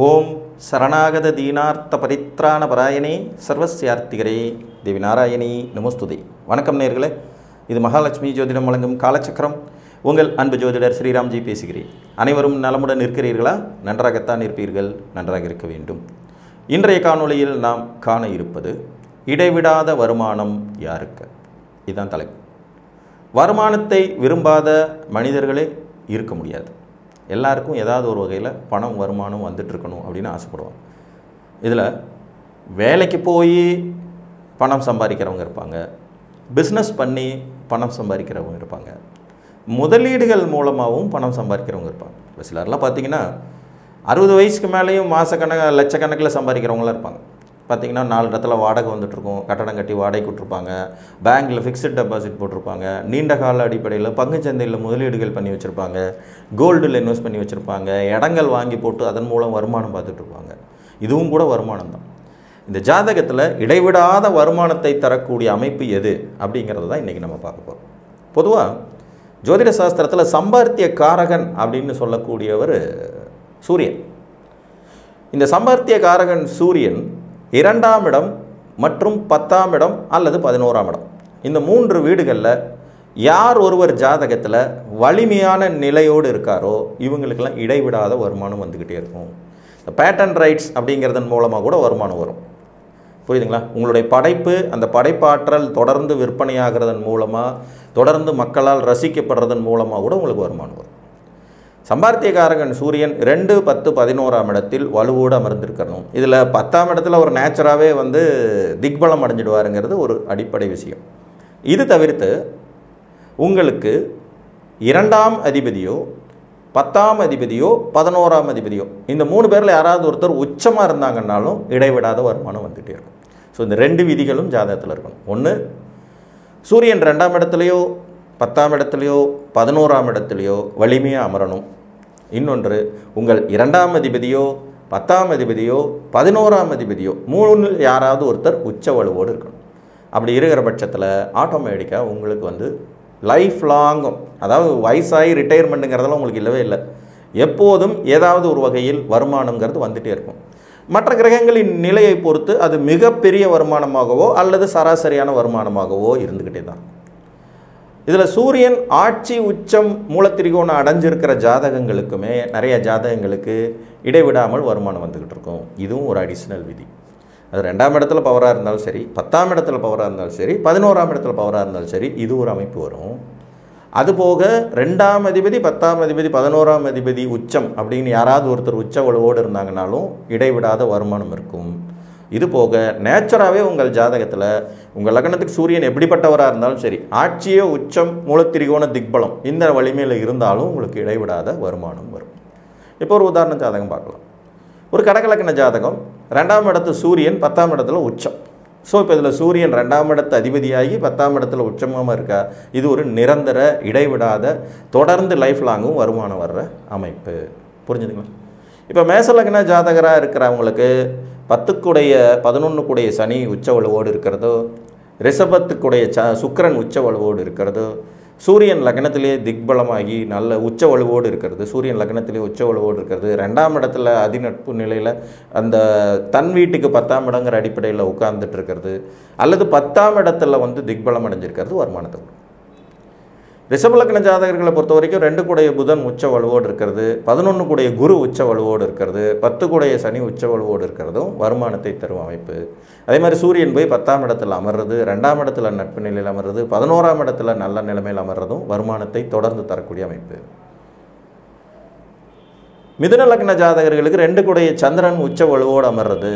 ஓம் சரணாகத தீனார்த்த பரித்ராண பராயணே சர்வஸ்யார்த்திகரே தேவி நாராயணி நமஸ்துதே. வணக்கம் நேயர்களே, இது மகாலட்சுமி ஜோதிடம் வழங்கும் காலச்சக்கரம். உங்கள் அன்பு ஜோதிடர் ஸ்ரீராம்ஜி பேசுகிறேன். அனைவரும் நலமுடன் இருக்கிறீர்களா? நன்றாகத்தான் இருப்பீர்கள், நன்றாக இருக்க வேண்டும். இன்றைய காணொளியில் நாம் காண இருப்பது இடைவிடாத வருமானம் யாருக்கு? இதுதான் தலைப்பு. வருமானத்தை விரும்பாத மனிதர்களே இருக்க முடியாது. எல்லாருக்கும் ஏதாவது ஒரு வகையில் பணம் வருமானம் வந்துட்டுருக்கணும் அப்படின்னு ஆசைப்படுவாங்க. இதில் வேலைக்கு போய் பணம் சம்பாதிக்கிறவங்க இருப்பாங்க, பிஸ்னஸ் பண்ணி பணம் சம்பாதிக்கிறவங்க இருப்பாங்க, முதலீடுகள் மூலமாகவும் பணம் சம்பாதிக்கிறவங்க இருப்பாங்க. இப்போ சிலர்லாம் பார்த்திங்கன்னா 60 வயசுக்கு மேலேயும் லட்சக்கணக்கில் சம்பாதிக்கிறவங்களாம் இருப்பாங்க. பார்த்திங்கன்னா 4 இடத்துல வாடகை வந்துட்டுருக்கும், கட்டடம் கட்டி வாடகை விட்டுருப்பாங்க, பேங்க்கில் ஃபிக்ஸட் டெபாசிட் போட்டிருப்பாங்க, நீண்ட கால அடிப்படையில் பங்குச்சந்தையில் முதலீடுகள் பண்ணி வச்சுருப்பாங்க, கோல்டில் இன்வெஸ்ட் பண்ணி வச்சுருப்பாங்க, இடங்கள் வாங்கி போட்டு அதன் மூலம் வருமானம் பார்த்துட்ருப்பாங்க. இதுவும் கூட வருமானம் தான். இந்த ஜாதகத்தில் இடைவிடாத வருமானத்தை தரக்கூடிய அமைப்பு எது அப்படிங்கிறது தான் இன்றைக்கி நம்ம பார்க்க போகிறோம். பொதுவாக ஜோதிட சாஸ்திரத்தில் சம்பாத்திய காரகன் அப்படின்னு சொல்லக்கூடியவர் சூரியன். இந்த சம்பாத்திய காரகன் சூரியன் 2ஆம் இடம் மற்றும் 10ஆம் இடம் அல்லது 11ஆம் இடம், இந்த 3 வீடுகளில் யார் ஒருவர் ஜாதகத்தில் வலிமையான நிலையோடு இருக்காரோ இவங்களுக்கெல்லாம் இடைவிடாத வருமானம் வந்துக்கிட்டே இருக்கும். இந்த பேட்டன் ரைட்ஸ் அப்படிங்கிறதன் மூலமாக கூட வருமானம் வரும். புரியுதுங்களா? உங்களுடைய படைப்பு, அந்த படைப்பாற்றல் தொடர்ந்து விற்பனையாகிறதன் மூலமாக, தொடர்ந்து மக்களால் ரசிக்கப்படுறதன் மூலமாக கூட உங்களுக்கு வருமானம் வரும். சம்பாத்தியகாரகன் சூரியன் 2, 10, 11ஆம் இடத்தில் வலுவோடு அமர்ந்திருக்கணும். இதில் 10ஆம் இடத்துல ஒரு நேச்சராகவே திக்பலம் அடைஞ்சிடுவாருங்கிறது ஒரு அடிப்படை விஷயம். இது தவிர்த்து உங்களுக்கு 2ஆம் அதிபதியோ 10ஆம் அதிபதியோ 11ஆம் அதிபதியோ இந்த 3 பேரில் யாராவது ஒருத்தர் உச்சமாக இருந்தாங்கன்னாலும் இடைவிடாத வருமானம் வந்துகிட்டே இருக்கும். ஸோ இந்த 2 விதிகளும் ஜாதகத்தில் இருக்கணும். ஒன்று, சூரியன் 2ஆம் இடத்துலையோ 10ஆம் இடத்துலையோ 11ஆம் இடத்துலையோ வலிமையாக அமரணும். இன்னொன்று, உங்கள் 2ஆம் அதிபதியோ 10ஆம் அதிபதியோ 11ஆம் அதிபதியோ 3 யாராவது ஒருத்தர் உச்ச வலுவோடு இருக்கணும். அப்படி இருக்கிற பட்சத்தில் ஆட்டோமேட்டிக்காக உங்களுக்கு லைஃப் லாங்கும், அதாவது வயசாகி ரிட்டையர்மெண்ட்டுங்கிறதெல்லாம் உங்களுக்கு இல்லவே இல்லை. எப்போதும் ஏதாவது ஒரு வகையில் வருமானங்கிறது வந்துகிட்டே இருக்கும். மற்ற கிரகங்களின் நிலையை பொறுத்து அது மிகப்பெரிய வருமானமாகவோ அல்லது சராசரியான வருமானமாகவோ இருந்துக்கிட்டே தான். இதில் சூரியன் ஆட்சி உச்சம் மூலத்திரிகோணம் அடைஞ்சிருக்கிற ஜாதகங்களுக்குமே நிறைய ஜாதகங்களுக்கு இடைவிடாமல் வருமானம் வந்துக்கிட்டு இருக்கும். இதுவும் ஒரு அடிஷ்னல் விதி. அது 2ஆம் இடத்துல பவராக இருந்தாலும் சரி, 10ஆம் இடத்துல பவராக இருந்தாலும் சரி, 11ஆம் இடத்துல பவராக இருந்தாலும் சரி, இது ஒரு அமைப்பு வரும். அதுபோக 2ஆம் அதிபதி 10ஆம் அதிபதி 11ஆம் அதிபதி உச்சம் அப்படின்னு யாராவது ஒருத்தர் உச்ச வலுவோடு இருந்தாங்கனாலும் இடைவிடாத வருமானம் இருக்கும். இது போக நேச்சராகவே உங்கள் ஜாதகத்தில் உங்கள் லக்னத்துக்கு சூரியன் எப்படிப்பட்டவராக இருந்தாலும் சரி, ஆட்சியோ உச்சம் மூலத்திரிகோண திக்பலம் இந்த வலிமையில் இருந்தாலும் உங்களுக்கு இடைவிடாத வருமானம் வரும். இப்போ ஒரு உதாரண ஜாதகம் பார்க்கலாம். ஒரு கடகலக்கண ஜாதகம், 2ஆம் இடத்து சூரியன் 10ஆம் இடத்துல உச்சம். ஸோ இப்போ இதில் சூரியன் 2ஆம் இடத்து அதிபதியாகி 10ஆம் இடத்துல உச்சமாக இருக்கா. இது ஒரு நிரந்தர இடைவிடாத தொடர்ந்து லைஃப் லாங்கும் வருமானம் வர்ற அமைப்பு. புரிஞ்சுதுங்களா? இப்போ மேசலக்ன ஜாதகராக இருக்கிறவங்களுக்கு 10க்குடைய 11க்குடைய சனி உச்ச வலுவோடு இருக்கிறதோ, ரிஷபத்துக்குடைய சுக்கிரன் உச்ச வலுவோடு இருக்கிறதோ, சூரியன் லக்னத்திலே திக்பலமாகி நல்ல உச்ச வலுவோடு இருக்கிறது, சூரியன் லக்னத்திலே உச்ச வலுவோடு இருக்கிறது, 2ஆம் இடத்துல அதிநட்பு நிலையில் அந்த தன் வீட்டுக்கு 10ஆம் இடங்கிற அடிப்படையில் உட்கார்ந்துட்டு இருக்கிறது, அல்லது 10ஆம் இடத்துல திக்பலம் அடைஞ்சிருக்கிறது வருமானத்தை கொடுக்கும். ரிஷபலக்ன ஜாதகர்களை பொறுத்த வரைக்கும் 2க்குடைய புதன் உச்ச வலுவோடு இருக்கிறது, 11க்குடைய குரு உச்ச வலுவோடு இருக்கிறது, 10க்குடைய சனி உச்ச வலுவோடு இருக்கிறதும் வருமானத்தை தரும் அமைப்பு. அதே மாதிரி சூரியன் போய் 10ஆம் இடத்துல அமர்றது, 2ஆம் இடத்துல நட்பு நிலையில் அமர்றது, 11ஆம் இடத்துல நல்ல நிலைமையில் அமர்றதும் வருமானத்தை தொடர்ந்து தரக்கூடிய அமைப்பு. மிதுன லக்ன ஜாதகர்களுக்கு 2க்குடைய சந்திரன் உச்ச வலுவோடு அமர்றது,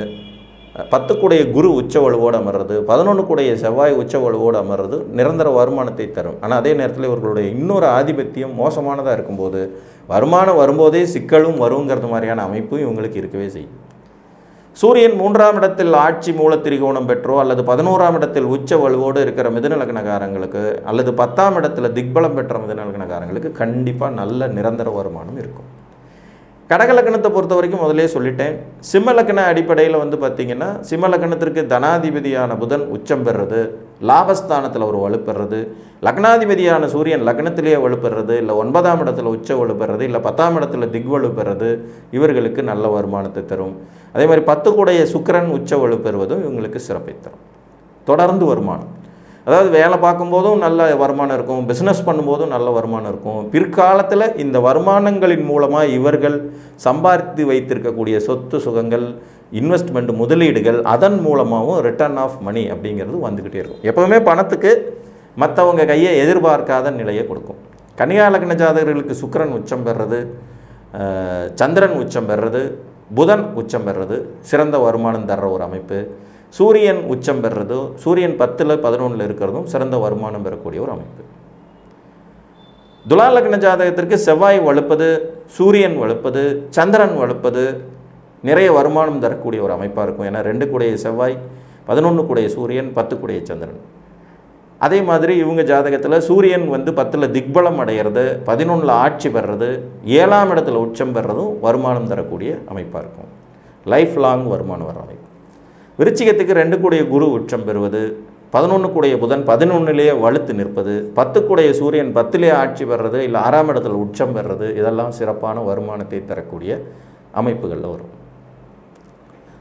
10க்குடைய குரு உச்ச வலுவோடு அமர்றது, 11க்குடைய செவ்வாய் உச்ச வலுவோடு அமர்றது நிரந்தர வருமானத்தை தரும். ஆனால் அதே நேரத்தில் இவர்களுடைய இன்னொரு ஆதிபத்தியம் மோசமானதாக இருக்கும்போது வருமானம் வரும்போதே சிக்கலும் வருங்கிறது மாதிரியான அமைப்பும் இவங்களுக்கு இருக்கவே செய்யும். சூரியன் 3ஆம் இடத்தில் ஆட்சி மூலத்திரிகோணம் பெற்றோ அல்லது 11ஆம் இடத்தில் உச்ச வலுவோடு இருக்கிற மிதுன லக்னக்காரங்களுக்கு அல்லது 10ஆம் இடத்துல திக்பலம் பெற்ற மிதுன லக்னக்காரங்களுக்கு கண்டிப்பாக நல்ல நிரந்தர வருமானம் இருக்கும். கடகலக்கணத்தை பொறுத்த வரைக்கும் முதலே சொல்லிட்டேன். சிம்ம லக்கண அடிப்படையில் பார்த்திங்கன்னா சிம்ம லக்கணத்திற்கு தனாதிபதியான புதன் உச்சம் பெறுறது, லாபஸ்தானத்தில் ஒரு வலுப்பெறது, லக்னாதிபதியான சூரியன் லக்னத்திலேயே வலுப்பெறது, இல்லை 9ஆம் இடத்துல உச்ச வலுப்பெறது, இல்லை 10ஆம் இடத்துல திக் வலுப்பெறது இவர்களுக்கு நல்ல வருமானத்தை தரும். அதே மாதிரி 10 கூடைய சுக்கிரன் உச்ச வலுப்பெறுவதும் இவங்களுக்கு சிறப்பை தரும். தொடர்ந்து வருமானம், அதாவது வேலை பார்க்கும்போதும் நல்ல வருமானம் இருக்கும், பிஸ்னஸ் பண்ணும்போதும் நல்ல வருமானம் இருக்கும். பிற்காலத்தில் இந்த வருமானங்களின் மூலமாக இவர்கள் சம்பாதித்து வைத்திருக்கக்கூடிய சொத்து சுகங்கள், இன்வெஸ்ட்மெண்ட் முதலீடுகள், அதன் மூலமாகவும் ரிட்டர்ன் ஆஃப் மணி அப்படிங்கிறது வந்துக்கிட்டே இருக்கும். எப்போவுமே பணத்துக்கு மற்றவங்க கையை எதிர்பார்க்காத நிலையை கொடுக்கும். கன்னியா லக்ன ஜாதகர்களுக்கு சுக்கிரன் உச்சம் பெறுறது, சந்திரன் உச்சம் பெறுறது, புதன் உச்சம் பெறுறது சிறந்த வருமானம் தர்ற ஒரு அமைப்பு. சூரியன் உச்சம் பெறுறதோ, சூரியன் 10ல் 11ல் இருக்கிறதும் சிறந்த வருமானம் பெறக்கூடிய ஒரு அமைப்பு. துலா லக்ன ஜாதகத்திற்கு செவ்வாய் வலுப்பது, சூரியன் வலுப்பது, சந்திரன் வலுப்பது நிறைய வருமானம் தரக்கூடிய ஒரு அமைப்பாக இருக்கும். ஏன்னா 2 கூடைய செவ்வாய், 11 கூடைய சூரியன், 10 கூடைய சந்திரன். அதே மாதிரி இவங்க ஜாதகத்தில் சூரியன் 10ல் திக்பலம் அடைகிறது, 11ல் ஆட்சி பெறுறது, 7ஆம் இடத்துல உச்சம் பெறுறதும் வருமானம் தரக்கூடிய அமைப்பாக இருக்கும். லைஃப் லாங் வருமானம் வர அமைப்பு. விருச்சிகத்துக்கு 2 கூடைய குரு உச்சம் பெறுவது, 11 கூடைய புதன் 11லேயே வலுத்து நிற்பது, 10 கூடைய சூரியன் 10லேயே ஆட்சி பெறுறது, இல்லை 6ஆம் இடத்துல உச்சம் பெறுறது, இதெல்லாம் சிறப்பான வருமானத்தை தரக்கூடிய அமைப்புகளில் வரும்.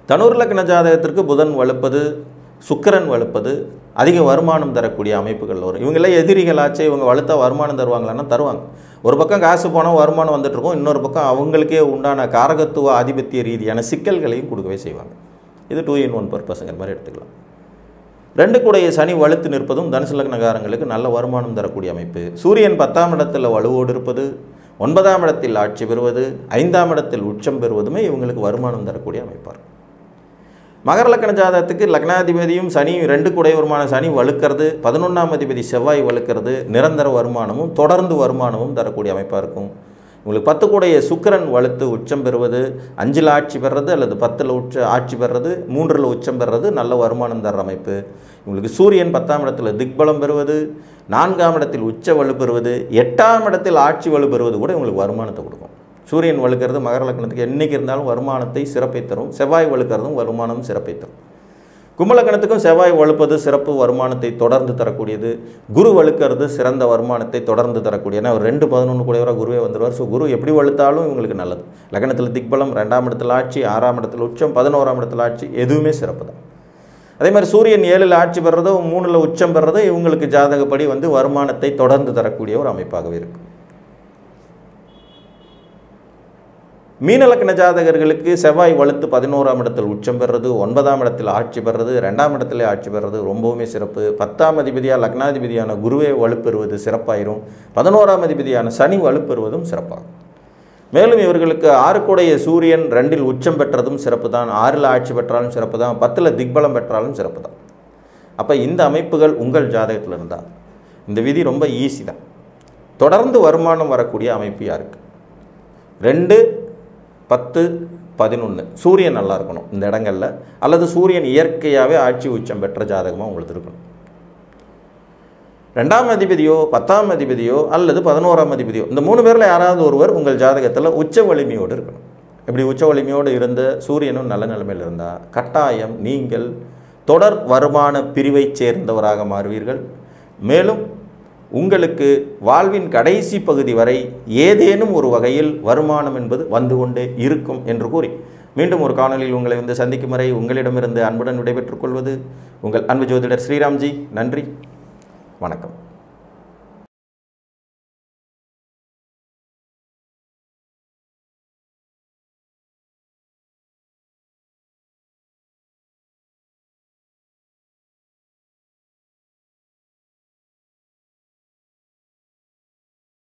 தனுர் லக்ன ஜாதகத்திற்கு புதன் வலுப்பது, சுக்கிரன் வலுப்பது அதிக வருமானம் தரக்கூடிய அமைப்புகளில் வரும். இவங்களே எதிரிகளாச்சே, இவங்க வலுத்தா வருமானம் தருவாங்களான்னா தருவாங்க. ஒரு பக்கம் காசு போனால் வருமானம் வந்துட்டுருக்கும், இன்னொரு பக்கம் அவங்களுக்கே உண்டான காரகத்துவ ஆதிபத்திய ரீதியான சிக்கல்களையும் கொடுக்கவே செய்வாங்க. இது 2 in 1 பர்பஸ்ங்கிற மாதிரி எடுத்துக்கலாம். 2 கூடைய சனி வலுத்து நிற்பதும் தனுசு லக்னக்காரங்களுக்கு நல்ல வருமானம் தரக்கூடிய அமைப்பு. சூரியன் 10ஆம் இடத்தில் வலுவோடு இருப்பது, 9ஆம் இடத்தில் ஆட்சி பெறுவது, 5ஆம் இடத்தில் உச்சம் பெறுவதுமே இவங்களுக்கு வருமானம் தரக்கூடிய அமைப்பார். மகர லக்ன ஜாதகத்துக்கு லக்னாதிபதியும் சனி 2 கூடையவருமான சனி வலுக்கிறது, 11ஆம் அதிபதி செவ்வாய் வலுக்கிறது, நிரந்தர வருமானமும் தொடர்ந்து வருமானமும் தரக்கூடிய அமைப்பாக இருக்கும். உங்களுக்கு 10 கூடைய சுக்கிரன் வலுத்து உச்சம் பெறுவது, 5ல் ஆட்சி பெறுறது அல்லது 10ல் ஆட்சி பெறுறது, 3ல் உச்சம் பெறுறது நல்ல வருமானம் தர அமைப்பு. உங்களுக்கு சூரியன் 10ஆம் இடத்துல திக்பலம் பெறுவது, 4ஆம் இடத்தில் உச்ச வலு பெறுவது, 8ஆம் இடத்தில் ஆட்சி வலு பெறுவது கூட உங்களுக்கு வருமானத்தை கொடுக்கும். சூரியன் வலுக்கிறது மகர லக்னத்துக்கு என்றைக்கு இருந்தாலும் வருமானத்தை சிறப்பை தரும். செவ்வாய் வலுக்கிறதும் வருமானம் சிறப்பை தரும். கும்பலக்கணத்துக்கும் செவ்வாய் வலுப்பது சிறப்பு வருமானத்தை தொடர்ந்து தரக்கூடியது. குரு வலுக்கிறது சிறந்த வருமானத்தை தொடர்ந்து தரக்கூடிய, ஏன்னா 2 11 கூடையவராக குருவே வந்துடுவார். ஸோ குரு எப்படி வலுத்தாலும் இவங்களுக்கு நல்லது. லக்னத்தில் திக்பலம், 2ஆம் இடத்தில் ஆட்சி, 6ஆம் இடத்தில் உச்சம், 11ஆம் இடத்தில் ஆட்சி, எதுவுமே சிறப்பு தான். அதே மாதிரி சூரியன் 7ல் ஆட்சி பெறுறதோ 3ல் உச்சம் பெறுறதோ இவங்களுக்கு ஜாதகப்படி வருமானத்தை தொடர்ந்து தரக்கூடிய ஒரு அமைப்பாகவே இருக்கும். மீனலக்கண ஜாதகர்களுக்கு செவ்வாய் வலுத்து 11ஆம் இடத்தில் உச்சம் பெறுறது, 9ஆம் இடத்தில் ஆட்சி பெறுறது, 2ஆம் இடத்திலே ஆட்சி பெறுறது ரொம்பவுமே சிறப்பு. 10ஆம் அதிபதியாக லக்னாதிபதியான குருவே வலுப்பெறுவது சிறப்பாயிரும். 11ஆம் அதிபதியான சனி வலுப்பெறுவதும் சிறப்பாகும். மேலும் இவர்களுக்கு 6 கூடைய சூரியன் 2ல் உச்சம் பெற்றதும் சிறப்பு தான், 6ல் ஆட்சி பெற்றாலும் சிறப்பு தான், 10ல் திக்பலம் பெற்றாலும் சிறப்பு தான். அப்போ இந்த அமைப்புகள் உங்கள் ஜாதகத்தில் இருந்தால் இந்த விதி ரொம்ப ஈஸி தான். தொடர்ந்து வருமானம் வரக்கூடிய அமைப்பு யாருக்கு? 2, 10, 11 சூரியன் நல்லா இருக்கணும் இந்த இடங்களில், அல்லது சூரியன் இயற்கையாகவே ஆட்சி உச்சம் பெற்ற ஜாதகமாக உங்களுக்கு இருக்கணும். 2ஆம் அதிபதியோ 10ஆம் அதிபதியோ அல்லது 11ஆம் அதிபதியோ இந்த 3 பேரில் யாராவது ஒருவர் உங்கள் ஜாதகத்தில் உச்ச வலிமையோடு இருக்கணும். இப்படி உச்ச வலிமையோடு இருந்த சூரியனும் நல்ல நிலைமையில் இருந்தால் கட்டாயம் நீங்கள் தொடர் வருமான பிரிவை சேர்ந்தவராக மாறுவீர்கள். மேலும் உங்களுக்கு வாழ்வின் கடைசி பகுதி வரை ஏதேனும் ஒரு வகையில் வருமானம் என்பது வந்து கொண்டே இருக்கும் என்று கூறி மீண்டும் ஒரு காணொலியில் உங்களை சந்திக்கும் வரை உங்களிடமிருந்து அன்புடன் விடைபெற்றுக் கொள்வது உங்கள் அன்பு ஜோதிடர் ஸ்ரீராம்ஜி. நன்றி, வணக்கம்.